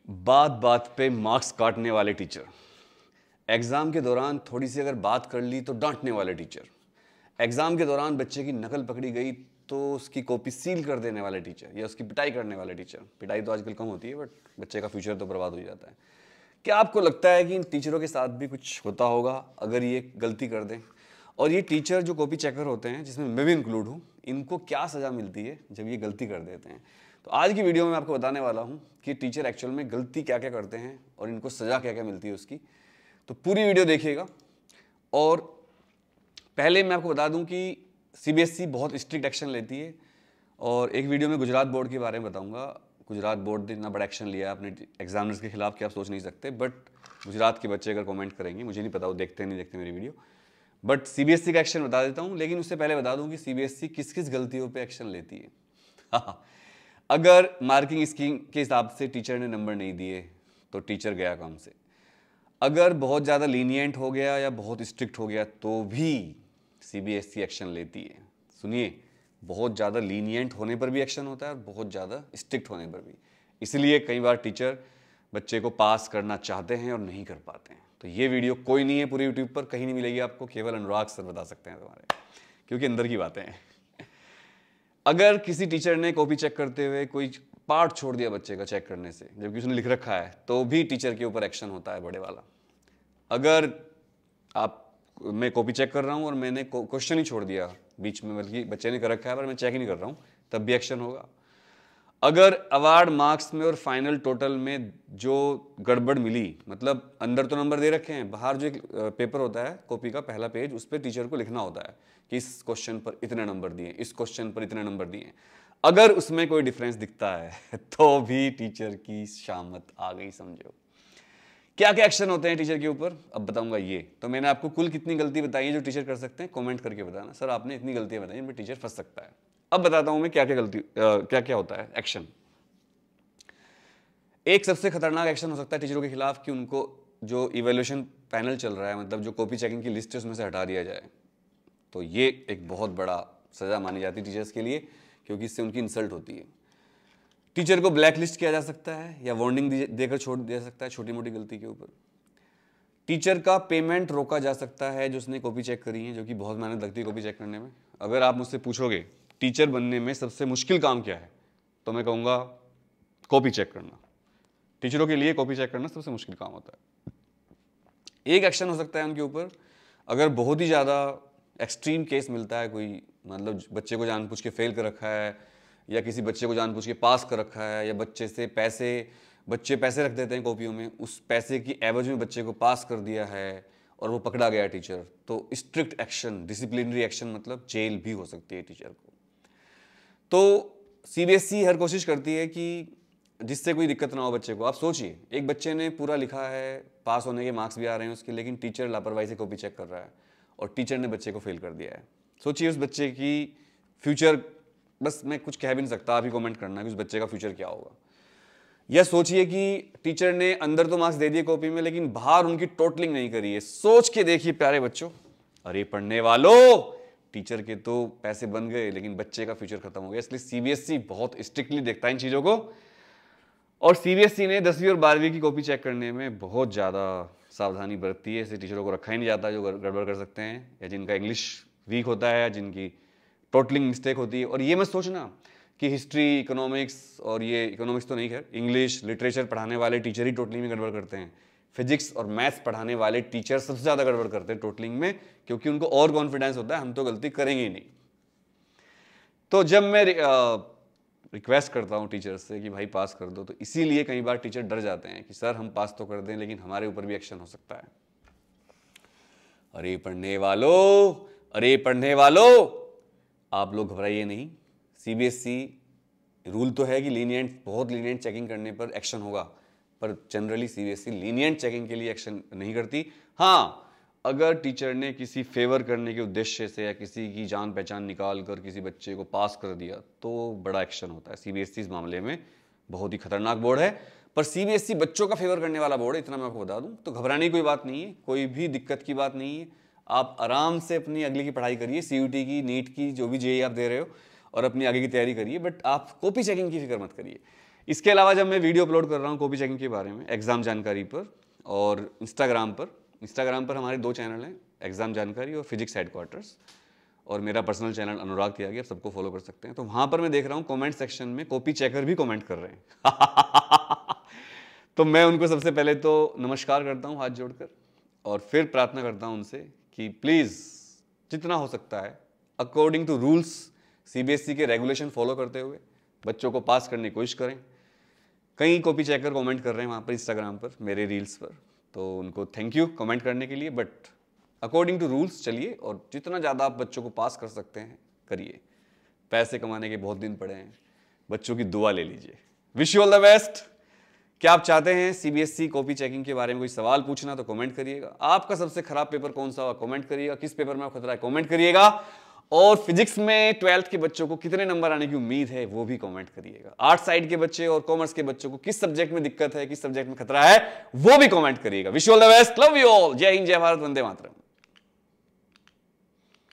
बात बात पे मार्क्स काटने वाले टीचर, एग्ज़ाम के दौरान थोड़ी सी अगर बात कर ली तो डांटने वाले टीचर, एग्ज़ाम के दौरान बच्चे की नकल पकड़ी गई तो उसकी कॉपी सील कर देने वाले टीचर या उसकी पिटाई करने वाले टीचर। पिटाई तो आजकल कम होती है बट बच्चे का फ्यूचर तो बर्बाद हो जाता है। क्या आपको लगता है कि इन टीचरों के साथ भी कुछ होता होगा अगर ये गलती कर दें? और ये टीचर जो कॉपी चेकर होते हैं, जिसमें मैं भी इंक्लूड हूँ, इनको क्या सज़ा मिलती है जब ये गलती कर देते हैं? तो आज की वीडियो में मैं आपको बताने वाला हूँ कि टीचर एक्चुअल में गलती क्या क्या करते हैं और इनको सज़ा क्या क्या मिलती है उसकी। तो पूरी वीडियो देखिएगा। और पहले मैं आपको बता दूं कि सीबीएसई बहुत स्ट्रिक्ट एक्शन लेती है और एक वीडियो में गुजरात बोर्ड के बारे में बताऊंगा। गुजरात बोर्ड ने इतना बड़ा एक्शन लिया है अपने एग्जामिनर्स के खिलाफ कि आप सोच नहीं सकते। बट गुजरात के बच्चे अगर कमेंट करेंगे, मुझे नहीं पता वो देखते नहीं देखते मेरी वीडियो, बट सीबीएसई का एक्शन बता देता हूँ। लेकिन उससे पहले बता दूं कि सीबीएसई किस किस गलतियों पर एक्शन लेती है। अगर मार्किंग स्कीम के हिसाब से टीचर ने नंबर नहीं दिए तो टीचर गया काम से। अगर बहुत ज़्यादा लीनियंट हो गया या बहुत स्ट्रिक्ट हो गया तो भी सीबीएसई एक्शन लेती है। सुनिए, बहुत ज़्यादा लीनियंट होने पर भी एक्शन होता है और बहुत ज़्यादा स्ट्रिक्ट होने पर भी। इसलिए कई बार टीचर बच्चे को पास करना चाहते हैं और नहीं कर पाते हैं। तो ये वीडियो कोई नहीं है पूरी यूट्यूब पर, कहीं नहीं मिलेगी आपको, केवल अनुराग सर बता सकते हैं तुम्हारे, क्योंकि अंदर की बातें हैं। अगर किसी टीचर ने कॉपी चेक करते हुए कोई पार्ट छोड़ दिया बच्चे का चेक करने से, जबकि उसने लिख रखा है, तो भी टीचर के ऊपर एक्शन होता है बड़े वाला। अगर आप, मैं कॉपी चेक कर रहा हूँ और मैंने क्वेश्चन ही छोड़ दिया बीच में, बल्कि बच्चे ने कर रखा है पर मैं चेक ही नहीं कर रहा हूँ, तब भी एक्शन होगा। अगर अवार्ड मार्क्स में और फाइनल टोटल में जो गड़बड़ मिली, मतलब अंदर तो नंबर दे रखे हैं, बाहर जो एक पेपर होता है कॉपी का पहला पेज, उस पर टीचर को लिखना होता है कि इस क्वेश्चन पर इतने नंबर दिए, इस क्वेश्चन पर इतने नंबर दिए। अगर उसमें कोई डिफरेंस दिखता है तो भी टीचर की शामत आ गई समझो। क्या क्या एक्शन होते हैं टीचर के ऊपर अब बताऊंगा। ये तो मैंने आपको कुल कितनी गलती बताई है जो टीचर कर सकते हैं, कमेंट करके बताना सर आपने इतनी गलतियां बताई जिनमें टीचर फंस सकता है। अब बताता हूं मैं क्या क्या गलती क्या क्या होता है एक्शन। एक सबसे खतरनाक एक्शन हो सकता है टीचरों के खिलाफ कि उनको जो इवेल्यूएशन पैनल चल रहा है, मतलब जो कॉपी चेकिंग की लिस्ट है, उसमें से हटा दिया जाए। तो ये एक बहुत बड़ा सजा मानी जाती है टीचर्स के लिए, क्योंकि इससे उनकी इंसल्ट होती है। टीचर को ब्लैक लिस्ट किया जा सकता है या वार्निंग देकर छोड़ दिया सकता है छोटी मोटी गलती के ऊपर। टीचर का पेमेंट रोका जा सकता है जो उसने कॉपी चेक करी है, जो कि बहुत मेहनत लगती है कॉपी चेक करने में। अगर आप मुझसे पूछोगे टीचर बनने में सबसे मुश्किल काम क्या है, तो मैं कहूँगा कॉपी चेक करना। टीचरों के लिए कॉपी चेक करना सबसे मुश्किल काम होता है। एक एक्शन हो सकता है उनके ऊपर, अगर बहुत ही ज़्यादा एक्सट्रीम केस मिलता है, कोई मतलब बच्चे को जानबूझ के फेल कर रखा है या किसी बच्चे को जानबूझ के पास कर रखा है, या बच्चे से बच्चे पैसे रख देते हैं कॉपियों में, उस पैसे की एवज में बच्चे को पास कर दिया है और वो पकड़ा गया टीचर, तो स्ट्रिक्ट एक्शन, डिसिप्लिनरी एक्शन, मतलब जेल भी हो सकती है टीचर को। तो सीबीएसई हर कोशिश करती है कि जिससे कोई दिक्कत ना हो बच्चे को। आप सोचिए, एक बच्चे ने पूरा लिखा है, पास होने के मार्क्स भी आ रहे हैं उसके, लेकिन टीचर लापरवाही से कॉपी चेक कर रहा है और टीचर ने बच्चे को फेल कर दिया है। सोचिए उस बच्चे की फ्यूचर, बस मैं कुछ कह भी नहीं सकता, आप ही कमेंट करना कि उस बच्चे का फ्यूचर क्या होगा। या सोचिए कि टीचर ने अंदर तो मार्क्स दे दिए कॉपी में, लेकिन बाहर उनकी टोटलिंग नहीं करी है। सोच के देखिए प्यारे बच्चों, अरे पढ़ने वालों, टीचर के तो पैसे बन गए लेकिन बच्चे का फ्यूचर खत्म हो गया। इसलिए सीबीएसई बहुत स्ट्रिक्टली देखता है इन चीज़ों को। और सीबीएसई ने 10वीं और 12वीं की कॉपी चेक करने में बहुत ज़्यादा सावधानी बरती है। ऐसे टीचरों को रखा ही नहीं जाता जो गड़बड़ कर सकते हैं, या जिनका इंग्लिश वीक होता है, या जिनकी टोटलिंग मिस्टेक होती है। और ये मत सोचना कि हिस्ट्री, इकोनॉमिक्स, और ये इकोनॉमिक्स तो नहीं, खैर इंग्लिश लिटरेचर पढ़ाने वाले टीचर ही टोटलिंग में गड़बड़ करते हैं। फिजिक्स और मैथ्स पढ़ाने वाले टीचर सबसे ज़्यादा गड़बड़ करते हैं टोटलिंग में, क्योंकि उनको और कॉन्फिडेंस होता है हम तो गलती करेंगे ही नहीं। तो जब मैं रिक्वेस्ट करता हूँ टीचर से कि भाई पास कर दो, तो इसीलिए कई बार टीचर डर जाते हैं कि सर हम पास तो कर दें लेकिन हमारे ऊपर भी एक्शन हो सकता है। अरे पढ़ने वालों, अरे पढ़ने वालों, आप लोग घबराइए नहीं। सीबीएसई रूल तो है कि लीनियंट, बहुत लीनियंट चेकिंग करने पर एक्शन होगा, पर जनरली सीबीएसई लीनियंट चेकिंग के लिए एक्शन नहीं करती। हाँ, अगर टीचर ने किसी फेवर करने के उद्देश्य से या किसी की जान पहचान निकाल कर किसी बच्चे को पास कर दिया तो बड़ा एक्शन होता है। सीबीएसई इस मामले में बहुत ही खतरनाक बोर्ड है, पर सीबीएसई बच्चों का फेवर करने वाला बोर्ड है, इतना मैं आपको बता दूं। तो घबराने की कोई बात नहीं है, कोई भी दिक्कत की बात नहीं है। आप आराम से अपनी अगली की पढ़ाई करिए, सीयूटी की, नीट की, जो भी जेईई आप दे रहे हो, और अपनी आगे की तैयारी करिए, बट आप कॉपी चेकिंग की फिक्र मत करिए। इसके अलावा जब मैं वीडियो अपलोड कर रहा हूँ कॉपी चेकिंग के बारे में एग्जाम जानकारी पर और इंस्टाग्राम पर हमारे 2 चैनल हैं, एग्जाम जानकारी और फिजिक्स हेडक्वार्टर्स, और मेरा पर्सनल चैनल अनुराग त्यागी, आप सबको फॉलो कर सकते हैं। तो वहां पर मैं देख रहा हूँ कमेंट सेक्शन में कॉपी चेकर भी कमेंट कर रहे हैं तो मैं उनको सबसे पहले तो नमस्कार करता हूँ हाथ जोड़कर, और फिर प्रार्थना करता हूँ उनसे कि प्लीज़ जितना हो सकता है अकॉर्डिंग टू रूल्स सीबीएसई के रेगुलेशन फॉलो करते हुए बच्चों को पास करने की कोशिश करें। कई कॉपी चेकर कमेंट कर रहे हैं वहाँ पर इंस्टाग्राम पर मेरे रील्स पर, तो उनको थैंक यू कमेंट करने के लिए, बट अकॉर्डिंग टू रूल्स चलिए और जितना ज़्यादा आप बच्चों को पास कर सकते हैं करिए। पैसे कमाने के बहुत दिन पड़े हैं, बच्चों की दुआ ले लीजिए। Wish you all the best. क्या आप चाहते हैं सीबीएसई कॉपी चेकिंग के बारे में कोई सवाल पूछना तो कमेंट करिएगा। आपका सबसे खराब पेपर कौन सा हुआ कमेंट करिएगा, किस पेपर में खतरा है कमेंट करिएगा, और फिजिक्स में 12th के बच्चों को कितने नंबर आने की उम्मीद है वो भी कमेंट करिएगा। आर्ट साइड के बच्चे और कॉमर्स के बच्चों को किस सब्जेक्ट में दिक्कत है, किस सब्जेक्ट में खतरा है वो भी कमेंट करिएगा। Wish you all the best, love you all, जय हिंद, जय भारत, वंदे मातरम।